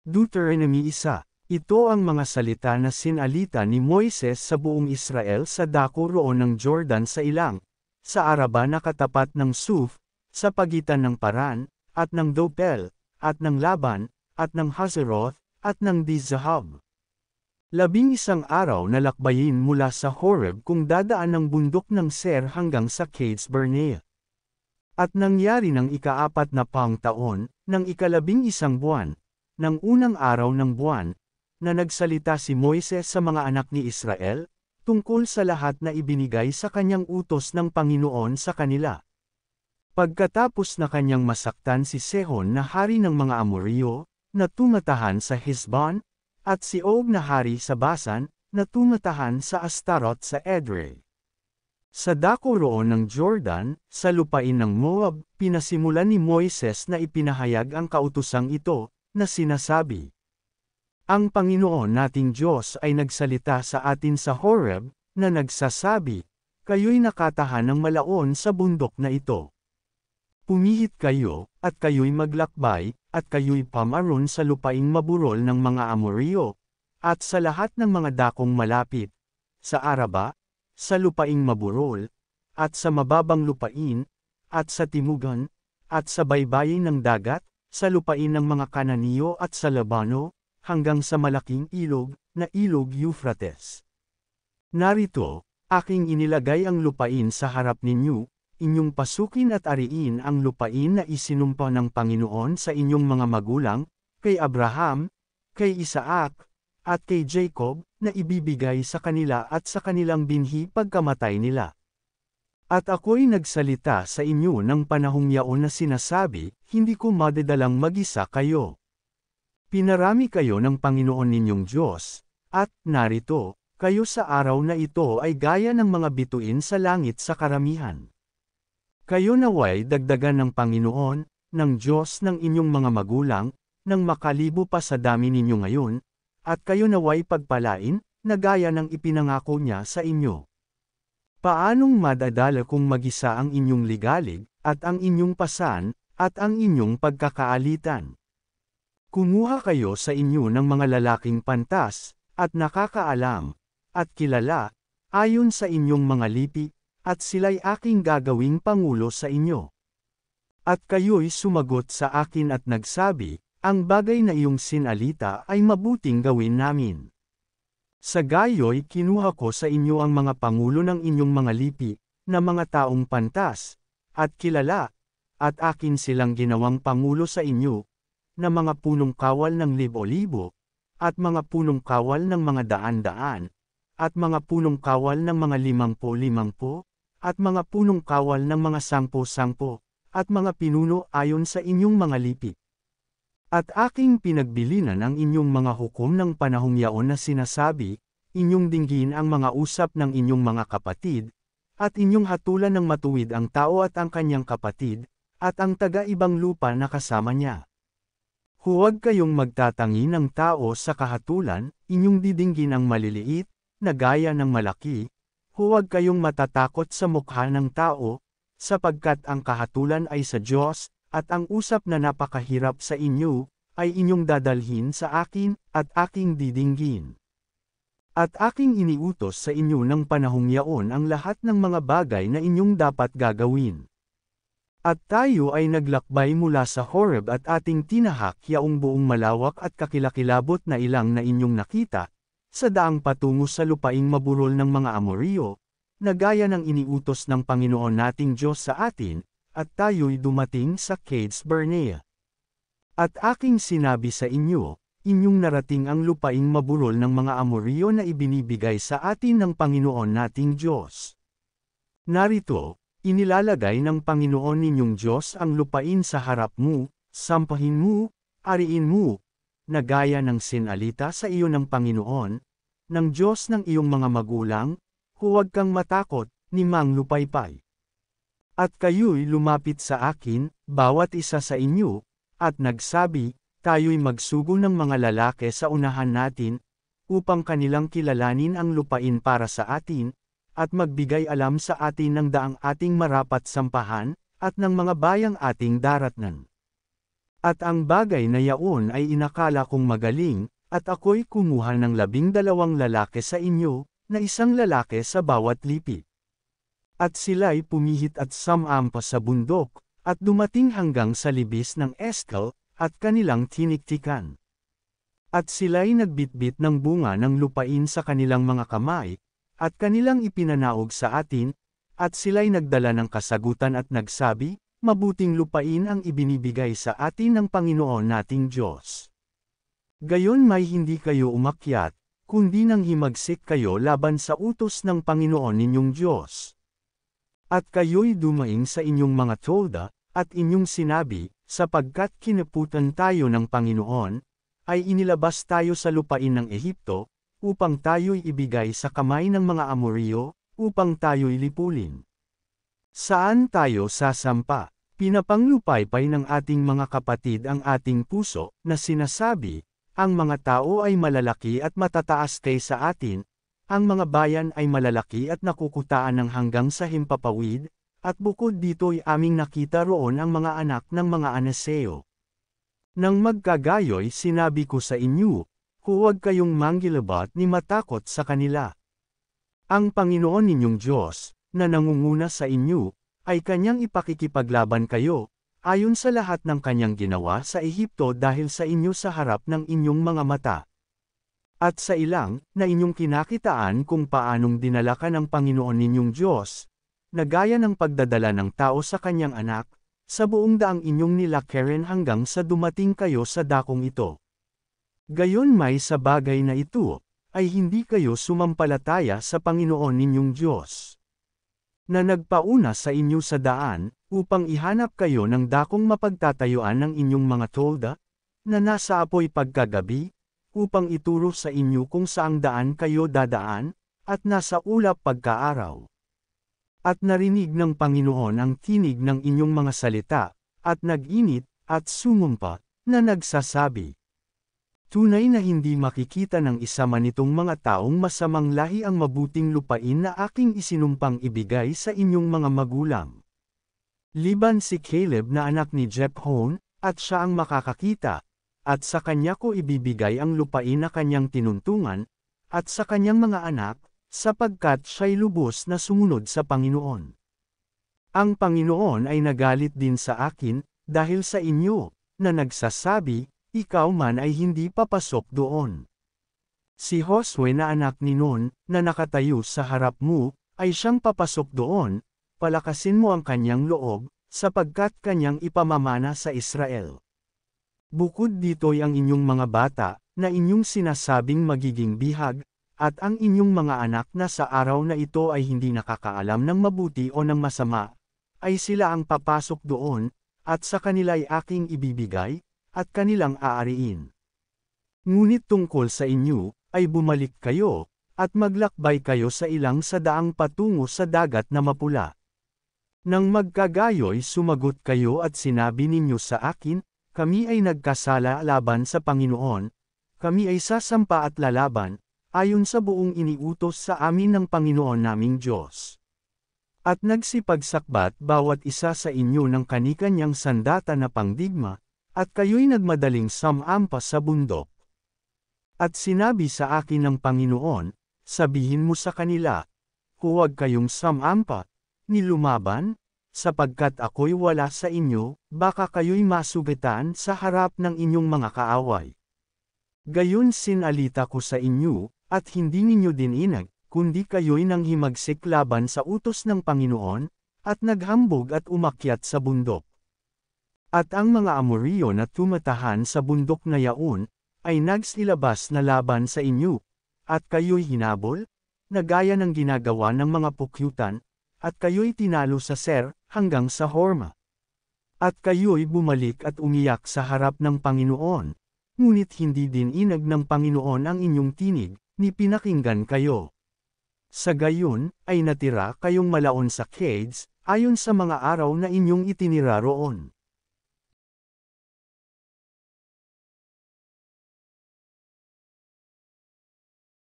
Deuteronomy 1. Ito ang mga salita na sinalita ni Moises sa buong Israel sa dako roon ng Jordan sa ilang, sa Araba na katapat ng Suf, sa pagitan ng Paran, at ng Dopel, at ng Laban, at ng Hazeroth, at ng Dizahab. 11 araw na lakbayin mula sa Horeb kung dadaan ng bundok ng Ser hanggang sa Cades Barnea. At nangyari ng ika-4 na taon, ng ika-11 buwan, ng unang araw ng buwan, na nagsalita si Moises sa mga anak ni Israel, tungkol sa lahat na ibinigay sa kanyang utos ng Panginoon sa kanila. Pagkatapos na kanyang masaktan si Sehon na hari ng mga Amoryo, na tumatahan sa Hesbon, at si Og na hari sa Basan, na tumatahan sa Astarot sa Edrei. Sa dako roon ng Jordan, sa lupain ng Moab, pinasimulan ni Moises na ipinahayag ang kautusang ito, na sinasabi, "Ang Panginoon nating Diyos ay nagsalita sa atin sa Horeb, na nagsasabi, kayo'y nakatahan ng malaon sa bundok na ito. Pumihit kayo, at kayo'y maglakbay, at kayo'y pamaron sa lupaing maburol ng mga Amoryo, at sa lahat ng mga dakong malapit, sa Araba, sa lupaing maburol, at sa mababang lupain, at sa timugan, at sa baybayin ng dagat, sa lupain ng mga Kananiyo at sa Labano, hanggang sa malaking ilog, na ilog Euphrates. Narito, aking inilagay ang lupain sa harap ninyo, inyong pasukin at ariin ang lupain na isinumpa ng Panginoon sa inyong mga magulang, kay Abraham, kay Isaac, at kay Jacob, na ibibigay sa kanila at sa kanilang binhi pagkamatay nila. At ako'y nagsalita sa inyo ng panahong yaon na sinasabi, hindi ko madadalang mag-isa kayo. Pinarami kayo ng Panginoon ninyong Diyos, at, narito, kayo sa araw na ito ay gaya ng mga bituin sa langit sa karamihan. Kayo naway dagdagan ng Panginoon, ng Diyos ng inyong mga magulang, nang makalibo pa sa dami ninyo ngayon, at kayo naway pagpalain, na gaya ng ipinangako niya sa inyo. Paanong madadala kung mag-isa ang inyong ligalig, at ang inyong pasan, at ang inyong pagkakaalitan? Kumuha kayo sa inyo ng mga lalaking pantas, at nakakaalam, at kilala, ayon sa inyong mga lipi, at sila'y aking gagawing pangulo sa inyo. At kayo'y sumagot sa akin at nagsabi, ang bagay na iyong sinalita ay mabuting gawin namin. Sa gayo'y kinuha ko sa inyo ang mga pangulo ng inyong mga lipi, na mga taong pantas, at kilala, at akin silang ginawang pangulo sa inyo, na mga punong kawal ng libo-libo, at mga punong kawal ng mga daan-daan, at mga punong kawal ng mga 50-50, at mga punong kawal ng mga 10-10, at mga pinuno ayon sa inyong mga lipi. At aking pinagbilinan ang inyong mga hukom ng panahong yaon na sinasabi, inyong dinggin ang mga usap ng inyong mga kapatid, at inyong hatulan ng matuwid ang tao at ang kanyang kapatid, at ang taga-ibang lupa na kasama niya. Huwag kayong magtatangi ng tao sa kahatulan, inyong didinggin ang maliliit, na gaya ng malaki, huwag kayong matatakot sa mukha ng tao, sapagkat ang kahatulan ay sa Diyos, at ang usap na napakahirap sa inyo, ay inyong dadalhin sa akin, at aking didinggin. At aking iniutos sa inyo ng panahong yaon ang lahat ng mga bagay na inyong dapat gagawin. At tayo ay naglakbay mula sa Horeb at ating tinahak yaong buong malawak at kakilakilabot na ilang na inyong nakita, sa daang patungo sa lupaing maburol ng mga Amoryo, na gaya ng iniutos ng Panginoon nating Diyos sa atin, at tayo'y dumating sa Cades Barnea. At aking sinabi sa inyo, inyong narating ang lupaing maburol ng mga Amoryo na ibinibigay sa atin ng Panginoon nating Diyos. Narito, inilalagay ng Panginoon ninyong Diyos ang lupain sa harap mo, sampahin mo, ariin mo, na gaya ng sinalita sa iyo ng Panginoon, ng Diyos ng iyong mga magulang, huwag kang matakot, ni Mang Lupaypay. At kayo'y lumapit sa akin, bawat isa sa inyo, at nagsabi, tayo'y magsugo ng mga lalaki sa unahan natin, upang kanilang kilalanin ang lupain para sa atin, at magbigay alam sa atin ng daang ating marapat sampahan, at ng mga bayang ating daratnan. At ang bagay na yaon ay inakala kong magaling, at ako'y kumuha ng 12 lalaki sa inyo, na isang lalaki sa bawat lipi. At sila'y pumihit at samampa sa bundok, at dumating hanggang sa libis ng Eskel, at kanilang tiniktikan. At sila'y nagbitbit ng bunga ng lupain sa kanilang mga kamay, at kanilang ipinanaog sa atin, at sila'y nagdala ng kasagutan at nagsabi, mabuting lupain ang ibinibigay sa atin ng Panginoon nating Diyos. Gayon may hindi kayo umakyat, kundi nang himagsik kayo laban sa utos ng Panginoon ninyong Diyos. At kayo'y dumaing sa inyong mga tolda, at inyong sinabi, sapagkat kinaputan tayo ng Panginoon, ay inilabas tayo sa lupain ng Ehipto, upang tayo'y ibigay sa kamay ng mga Amoryo, upang tayo'y lipulin. Saan tayo sasampa? Pinapanglupaypay ng ating mga kapatid ang ating puso, na sinasabi, ang mga tao ay malalaki at matataas kaysa atin, ang mga bayan ay malalaki at nakukutaan ng hanggang sa himpapawid, at bukod dito'y aming nakita roon ang mga anak ng mga Anaseo. Nang magkagayoy sinabi ko sa inyo, huwag kayong manggilabat ni matakot sa kanila. Ang Panginoon ninyong Diyos, na nangunguna sa inyo, ay kanyang ipakikipaglaban kayo, ayon sa lahat ng kanyang ginawa sa Ehipto dahil sa inyo sa harap ng inyong mga mata. At sa ilang, na inyong kinakitaan kung paanong dinala ka ng Panginoon ninyong Diyos, na gaya ng pagdadala ng tao sa kanyang anak, sa buong daang inyong nilakarin hanggang sa dumating kayo sa dakong ito. Gayon may sa bagay na ito, ay hindi kayo sumampalataya sa Panginoon ninyong Diyos, na nagpauna sa inyo sa daan, upang ihanap kayo ng dakong mapagtatayuan ng inyong mga tolda, na nasa apoy pagkagabi, upang ituro sa inyo kung saang daan kayo dadaan, at nasa ulap pagkaaraw. At narinig ng Panginoon ang tinig ng inyong mga salita, at nag-init, at sumumpa, na nagsasabi, tunay na hindi makikita ng isa man itong mga taong masamang lahi ang mabuting lupain na aking isinumpang ibigay sa inyong mga magulang. Liban si Caleb na anak ni Jephone, at siya ang makakakita, at sa kanya ko ibibigay ang lupain na kanyang tinuntungan, at sa kanyang mga anak, sapagkat siya'y lubos na sumunod sa Panginoon. Ang Panginoon ay nagalit din sa akin, dahil sa inyo, na nagsasabi, ikaw man ay hindi papasok doon. Si Josue na anak ni Nun, na nakatayo sa harap mo, ay siyang papasok doon, palakasin mo ang kanyang loob, sapagkat kanyang ipamamana sa Israel. Bukod dito'y ang inyong mga bata, na inyong sinasabing magiging bihag, at ang inyong mga anak na sa araw na ito ay hindi nakakaalam ng mabuti o ng masama, ay sila ang papasok doon, at sa kanila'y aking ibibigay, at kanilang aariin. Ngunit tungkol sa inyo, ay bumalik kayo, at maglakbay kayo sa ilang sa daang patungo sa dagat na mapula. Nang magkagayoy sumagot kayo at sinabi ninyo sa akin, kami ay nagkasala laban sa Panginoon, kami ay sasampa at lalaban, ayon sa buong iniutos sa amin ng Panginoon naming Diyos. At nagsipagsakbat bawat isa sa inyo ng kanikanyang sandata na pangdigma, at kayo'y nagmadaling samampa sa bundok. At sinabi sa akin ng Panginoon, sabihin mo sa kanila, huwag kayong samampa, ni lumaban, sapagkat ako'y wala sa inyo, baka kayo'y masugitan sa harap ng inyong mga kaaway. Gayon sinalita ko sa inyo, at hindi ninyo dininag, kundi kayo'y nanghimagsik laban sa utos ng Panginoon, at naghambog at umakyat sa bundok. At ang mga Amoryo na tumatahan sa bundok na yaon, ay nagsilabas na laban sa inyo, at kayo'y hinabol, na gaya ng ginagawa ng mga pukyutan, at kayo'y tinalo sa Ser, hanggang sa Horma. At kayo'y bumalik at umiyak sa harap ng Panginoon, ngunit hindi dininag ng Panginoon ang inyong tinig, ni pinakinggan kayo. Sa gayon, ay natira kayong malaon sa caves, ayon sa mga araw na inyong itinira roon.